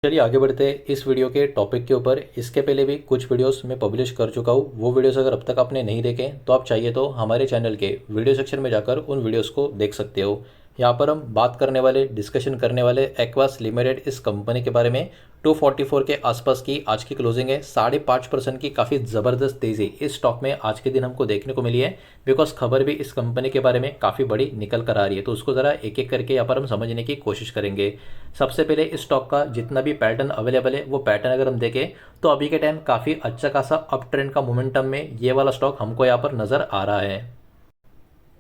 चलिए आगे बढ़ते हैं इस वीडियो के टॉपिक के ऊपर। इसके पहले भी कुछ वीडियोस मैं पब्लिश कर चुका हूँ। वो वीडियोस अगर अब तक आपने नहीं देखे तो आप चाहिए तो हमारे चैनल के वीडियो सेक्शन में जाकर उन वीडियोस को देख सकते हो। यहाँ पर हम बात करने वाले डिस्कशन करने वाले एक्वास लिमिटेड इस कंपनी के बारे में। 244 के आसपास की आज की क्लोजिंग है। 5.5% की काफ़ी ज़बरदस्त तेज़ी इस स्टॉक में आज के दिन हमको देखने को मिली है। बिकॉज खबर भी इस कंपनी के बारे में काफ़ी बड़ी निकल कर आ रही है, तो उसको ज़रा एक एक करके यहाँ पर हम समझने की कोशिश करेंगे। सबसे पहले इस स्टॉक का जितना भी पैटर्न अवेलेबल है वो पैटर्न अगर हम देखें तो अभी के टाइम काफ़ी अच्छा खासा अप ट्रेंड का मोमेंटम में ये वाला स्टॉक हमको यहाँ पर नज़र आ रहा है।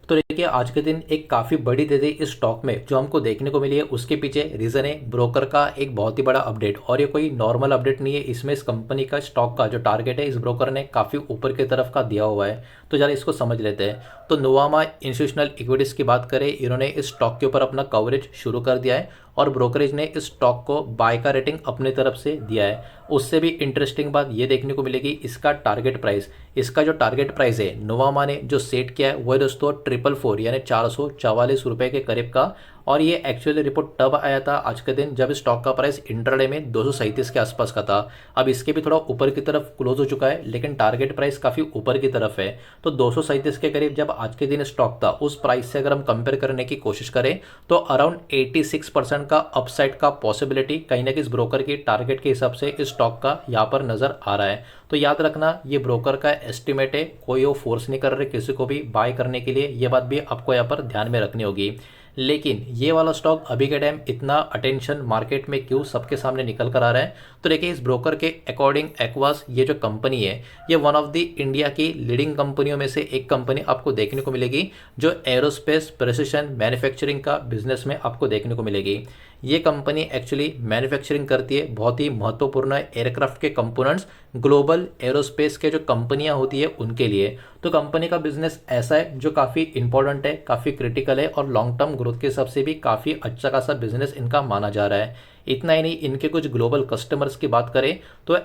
तो देखिए आज के दिन एक काफ़ी बड़ी तेज़ी इस स्टॉक में जो हमको देखने को मिली है, उसके पीछे रीज़न है ब्रोकर का एक बहुत ही बड़ा अपडेट। और ये कोई नॉर्मल अपडेट नहीं है, इसमें इस कंपनी का स्टॉक का जो टारगेट है इस ब्रोकर ने काफ़ी ऊपर की तरफ का दिया हुआ है। तो जरा इसको समझ लेते हैं। तो नोवामा इंस्टीट्यूशनल इक्विटीज़ की बात करें, इन्होंने इस स्टॉक के ऊपर अपना कवरेज शुरू कर दिया है और ब्रोकरेज ने इस स्टॉक को बाय का रेटिंग अपनी तरफ से दिया है। उससे भी इंटरेस्टिंग बात ये देखने को मिलेगी इसका टारगेट प्राइस। इसका जो टारगेट प्राइस है नोवामा ने जो सेट किया है वो है दोस्तों 444 यानी 444 रुपये के करीब का। और ये एक्चुअली रिपोर्ट तब आया था आज के दिन जब स्टॉक का प्राइस इंट्राडे में 237 के आसपास का था। अब इसके भी थोड़ा ऊपर की तरफ क्लोज हो चुका है, लेकिन टारगेट प्राइस काफ़ी ऊपर की तरफ है। तो 237 के करीब जब आज के दिन स्टॉक था, उस प्राइस से अगर हम कंपेयर करने की कोशिश करें तो अराउंड 86% का अपसाइड का पॉसिबिलिटी कहीं ना कहीं इस ब्रोकर की टारगेट के हिसाब से इस स्टॉक का यहाँ पर नज़र आ रहा है। तो याद रखना ये ब्रोकर का एस्टिमेट है, कोई वो फोर्स नहीं कर रहे किसी को भी बाय करने के लिए। ये बात भी आपको यहाँ पर ध्यान में रखनी होगी। लेकिन ये वाला स्टॉक अभी के टाइम इतना अटेंशन मार्केट में क्यों सबके सामने निकल कर आ रहा है? तो देखिए इस ब्रोकर के अकॉर्डिंग एक्वास ये जो कंपनी है ये वन ऑफ द इंडिया की लीडिंग कंपनियों में से एक कंपनी आपको देखने को मिलेगी जो एरोस्पेस प्रिसिशन मैन्युफैक्चरिंग का बिजनेस में आपको देखने को मिलेगी। ये कंपनी एक्चुअली मैन्युफैक्चरिंग करती है बहुत ही महत्वपूर्ण एयरक्राफ्ट के कंपोनेंट्स ग्लोबल एरोस्पेस के जो कंपनियां होती है उनके लिए। तो कंपनी का बिजनेस ऐसा है जो काफ़ी इंपॉर्टेंट है, काफ़ी क्रिटिकल है और लॉन्ग टर्म ग्रोथ के हिसाब से भी काफ़ी अच्छा खासा बिजनेस इनका माना जा रहा है। इतना ही नहीं, इनके कुछ ग्लोबल कस्टमर्स की बात करें तो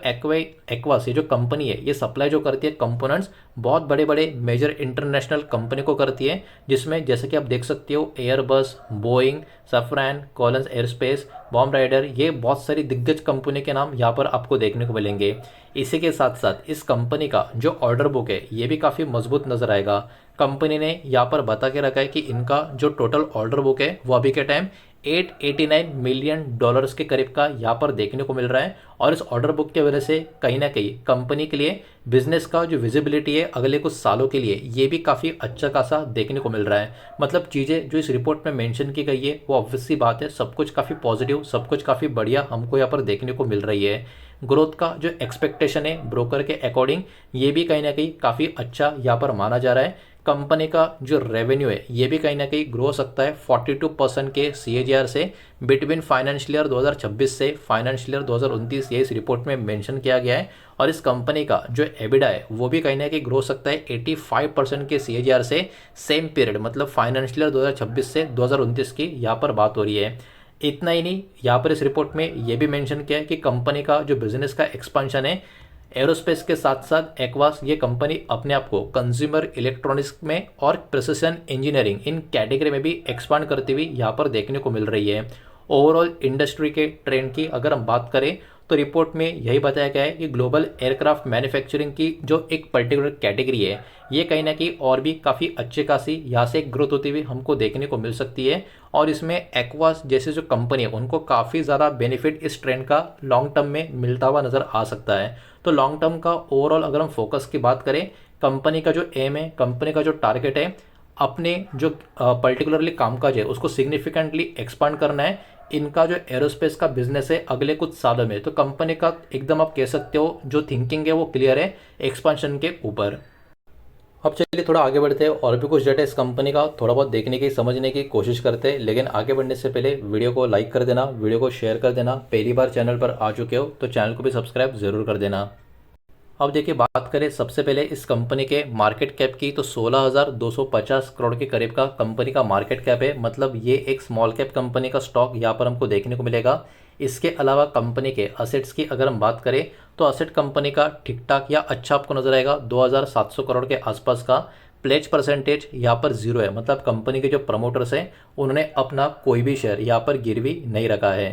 एक्वास ये जो कंपनी है ये सप्लाई जो करती है कंपोनेंट्स बहुत बड़े बड़े मेजर इंटरनेशनल कंपनी को करती है, जिसमें जैसे कि आप देख सकते हो Airbus, Boeing, Safran, Collins Aerospace, Bombardier, ये बहुत सारी दिग्गज कंपनी के नाम यहाँ पर आपको देखने को मिलेंगे। इसी के साथ साथ इस कंपनी का जो ऑर्डर बुक है ये भी काफ़ी मजबूत नजर आएगा। कंपनी ने यहाँ पर बता के रखा है कि इनका जो टोटल ऑर्डर बुक है वो अभी के टाइम $889 मिलियन के करीब का यहाँ पर देखने को मिल रहा है। और इस ऑर्डर बुक की वजह से कहीं ना कहीं कंपनी के लिए बिजनेस का जो विजिबिलिटी है अगले कुछ सालों के लिए ये भी काफ़ी अच्छा खासा देखने को मिल रहा है। मतलब चीज़ें जो इस रिपोर्ट में मेंशन की गई है वो ऑब्वियस सी बात है, सब कुछ काफ़ी पॉजिटिव, सब कुछ काफ़ी बढ़िया हमको यहाँ पर देखने को मिल रही है। ग्रोथ का जो एक्सपेक्टेशन है ब्रोकर के अकॉर्डिंग ये भी कहीं ना कहीं काफ़ी अच्छा यहाँ पर माना जा रहा है। कंपनी का जो रेवेन्यू है ये भी कहीं ना कहीं ग्रो हो सकता है 42% के CAGR से बिटवीन फाइनेंशियल ईयर 2026 से फाइनेंशियल ईयर 2029, ये इस रिपोर्ट में मेंशन किया गया है। और इस कंपनी का जो एबिडा है वो भी कहीं ना कहीं ग्रो हो सकता है 85% के CAGR से सेम पीरियड, मतलब फाइनेंशियल ईयर 2026 से 2029 की यहाँ पर बात हो रही है। इतना ही नहीं, यहाँ पर इस रिपोर्ट में ये भी मेंशन किया है कि कंपनी का जो बिजनेस का एक्सपांशन है एरोस्पेस के साथ साथ एक्वास ये कंपनी अपने आप को कंज्यूमर इलेक्ट्रॉनिक्स में और प्रिसिशन इंजीनियरिंग इन कैटेगरी में भी एक्सपांड करती हुई यहाँ पर देखने को मिल रही है। ओवरऑल इंडस्ट्री के ट्रेंड की अगर हम बात करें तो रिपोर्ट में यही बताया गया है कि ग्लोबल एयरक्राफ्ट मैन्युफैक्चरिंग की जो एक पर्टिकुलर कैटेगरी है ये कहीं ना कहीं और भी काफ़ी अच्छे खासी यहाँ से ग्रोथ होती हुई हमको देखने को मिल सकती है। और इसमें एक्वास जैसे जो कंपनी है उनको काफ़ी ज़्यादा बेनिफिट इस ट्रेंड का लॉन्ग टर्म में मिलता हुआ नज़र आ सकता है। तो लॉन्ग टर्म का ओवरऑल अगर हम फोकस की बात करें, कंपनी का जो एम है, कंपनी का जो टारगेट है, अपने जो पर्टिकुलरली कामकाज है उसको सिग्निफिकेंटली एक्सपांड करना है। इनका जो एरोस्पेस का बिजनेस है अगले कुछ सालों में, तो कंपनी का एकदम आप कह सकते हो जो थिंकिंग है वो क्लियर है एक्सपांशन के ऊपर। अब चलिए थोड़ा आगे बढ़ते हैं और भी कुछ डेटा इस कंपनी का थोड़ा बहुत देखने की समझने की कोशिश करते हैं। लेकिन आगे बढ़ने से पहले वीडियो को लाइक कर देना, वीडियो को शेयर कर देना। पहली बार चैनल पर आ चुके हो तो चैनल को भी सब्सक्राइब जरूर कर देना। अब देखिए बात करें सबसे पहले इस कंपनी के मार्केट कैप की, तो 16,250 करोड़ के करीब का कंपनी का मार्केट कैप है। मतलब ये एक स्मॉल कैप कंपनी का स्टॉक यहाँ पर हमको देखने को मिलेगा। इसके अलावा कंपनी के असेट्स की अगर हम बात करें तो असेट कंपनी का ठीक ठाक या अच्छा आपको नजर आएगा, 2,700 करोड़ के आसपास का। प्लेज परसेंटेज यहाँ पर जीरो है, मतलब कंपनी के जो प्रमोटर्स हैं उन्होंने अपना कोई भी शेयर यहाँ पर गिरवी नहीं रखा है।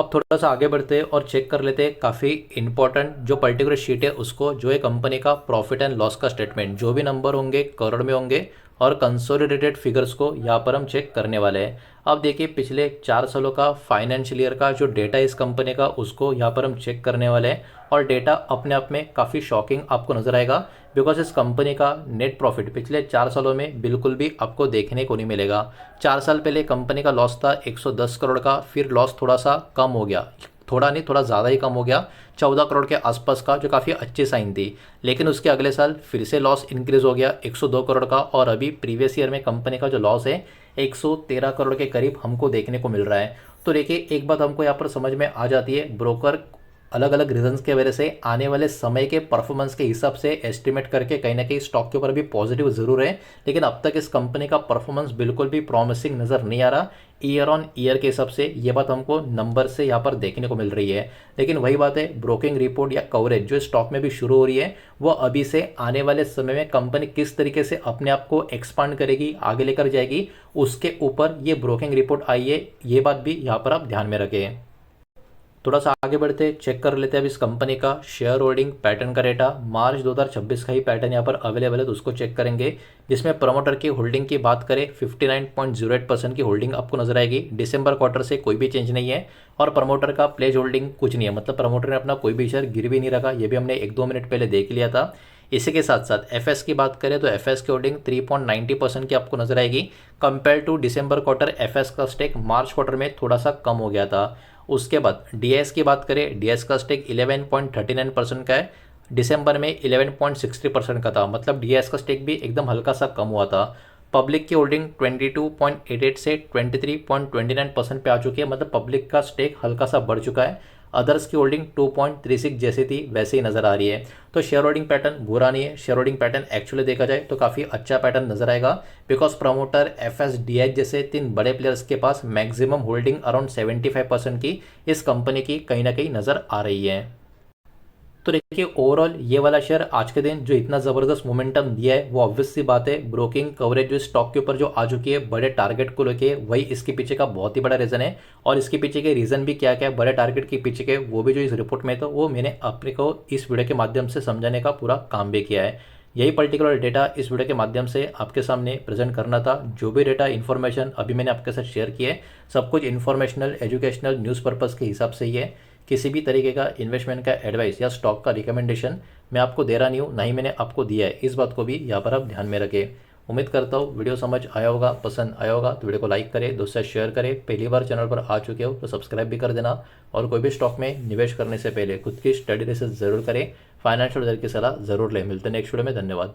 अब थोड़ा सा आगे बढ़ते हैं और चेक कर लेते हैं काफ़ी इंपॉर्टेंट जो पर्टिकुलर शीट है उसको, जो है कंपनी का प्रॉफिट एंड लॉस का स्टेटमेंट। जो भी नंबर होंगे करोड़ में होंगे और कंसोलिडेटेड फिगर्स को यहाँ पर हम चेक करने वाले हैं। अब देखिए पिछले 4 सालों का फाइनेंशियल ईयर का जो डेटा है इस कंपनी का उसको यहाँ पर हम चेक करने वाले हैं। और डेटा अपने आप में काफ़ी शॉकिंग आपको नजर आएगा, बिकॉज इस कंपनी का नेट प्रॉफिट पिछले 4 सालों में बिल्कुल भी आपको देखने को नहीं मिलेगा। 4 साल पहले कंपनी का लॉस था 110 करोड़ का, फिर लॉस थोड़ा सा कम हो गया, थोड़ा नहीं थोड़ा ज़्यादा ही कम हो गया, 14 करोड़ के आसपास का, जो काफ़ी अच्छी साइन थी। लेकिन उसके अगले साल फिर से लॉस इंक्रीज हो गया 102 करोड़ का, और अभी प्रीवियस ईयर में कंपनी का जो लॉस है 113 करोड़ के करीब हमको देखने को मिल रहा है। तो देखिए एक बात हमको यहाँ पर समझ में आ जाती है, ब्रोकर अलग अलग रीजंस के वजह से आने वाले समय के परफॉर्मेंस के हिसाब से एस्टिमेट करके कहीं ना कहीं स्टॉक के ऊपर भी पॉजिटिव जरूर है, लेकिन अब तक इस कंपनी का परफॉर्मेंस बिल्कुल भी प्रॉमिसिंग नज़र नहीं आ रहा ईयर ऑन ईयर के हिसाब से। ये बात हमको नंबर से यहाँ पर देखने को मिल रही है। लेकिन वही बात है, ब्रोकिंग रिपोर्ट या कवरेज जो स्टॉक में भी शुरू हो रही है, वो अभी से आने वाले समय में कंपनी किस तरीके से अपने आप को एक्सपांड करेगी, आगे लेकर जाएगी, उसके ऊपर ये ब्रोकिंग रिपोर्ट आई है। ये बात भी यहाँ पर आप ध्यान में रखें। थोड़ा सा आगे बढ़ते चेक कर लेते हैं अब इस कंपनी का शेयर होल्डिंग पैटर्न का डेटा। मार्च 2026 का ही पैटर्न यहाँ पर अवेलेबल है, तो उसको चेक करेंगे। जिसमें प्रमोटर की होल्डिंग की बात करें 59.08% की होल्डिंग आपको नजर आएगी। दिसंबर क्वार्टर से कोई भी चेंज नहीं है, और प्रमोटर का प्लेज होल्डिंग कुछ नहीं है, मतलब प्रमोटर ने अपना कोई भी शेयर गिरवी नहीं रखा। ये भी हमने 1-2 मिनट पहले देख लिया था। इसी के साथ साथ एफएस की बात करें तो एफएस की होल्डिंग 3.90% की आपको नजर आएगी। Compare to December quarter FS का स्टेक मार्च क्वार्टर में थोड़ा सा कम हो गया था। उसके बाद डीएस की बात करें, डीएस का स्टेक 11.39% का है, दिसंबर में 11.63% का था, मतलब डीएस का स्टेक भी एकदम हल्का सा कम हुआ था। पब्लिक की होल्डिंग 22.88 से 23.29% पे आ चुकी है, मतलब पब्लिक का स्टेक हल्का सा बढ़ चुका है। अदर्स की होल्डिंग 2.36 जैसी थी वैसे ही नजर आ रही है। तो शेयर होल्डिंग पैटर्न बुरा नहीं है, शेयर होल्डिंग पैटर्न एक्चुअली देखा जाए तो काफ़ी अच्छा पैटर्न नजर आएगा, बिकॉज प्रमोटर एफएसडीएच जैसे 3 बड़े प्लेयर्स के पास मैक्सिमम होल्डिंग अराउंड 75% की इस कंपनी की कहीं ना कहीं नजर आ रही है। तो देखिए ओवरऑल ये वाला शेयर आज के दिन जो इतना ज़बरदस्त मोमेंटम दिया है, वो ऑब्वियस सी बात है ब्रोकिंग कवरेज जो स्टॉक के ऊपर जो आ चुकी है बड़े टारगेट को लेके, वही इसके पीछे का बहुत ही बड़ा रीज़न है। और इसके पीछे के रीज़न भी क्या क्या है बड़े टारगेट के पीछे के, वो भी जो इस रिपोर्ट में, तो वो मैंने अपने को इस वीडियो के माध्यम से समझाने का पूरा काम भी किया है। यही पर्टिकुलर डेटा इस वीडियो के माध्यम से आपके सामने प्रेजेंट करना था। जो भी डेटा इन्फॉर्मेशन अभी मैंने आपके साथ शेयर किया है, सब कुछ इन्फॉर्मेशनल एजुकेशनल न्यूज़ पर्पज़ के हिसाब से ही है। किसी भी तरीके का इन्वेस्टमेंट का एडवाइस या स्टॉक का रिकमेंडेशन मैं आपको दे रहा नहीं हूँ, ना ही मैंने आपको दिया है। इस बात को भी यहाँ पर आप ध्यान में रखें। उम्मीद करता हूँ वीडियो समझ आया होगा, पसंद आया होगा तो वीडियो को लाइक करें, दोस्तों से शेयर करें। पहली बार चैनल पर आ चुके हो तो सब्सक्राइब भी कर देना। और कोई भी स्टॉक में निवेश करने से पहले खुद की स्टडी रिसर्च जरूर करें, फाइनेंशियल की सलाह जरूर लें। मिलते हैं नेक्स्ट वीडियो में, धन्यवाद।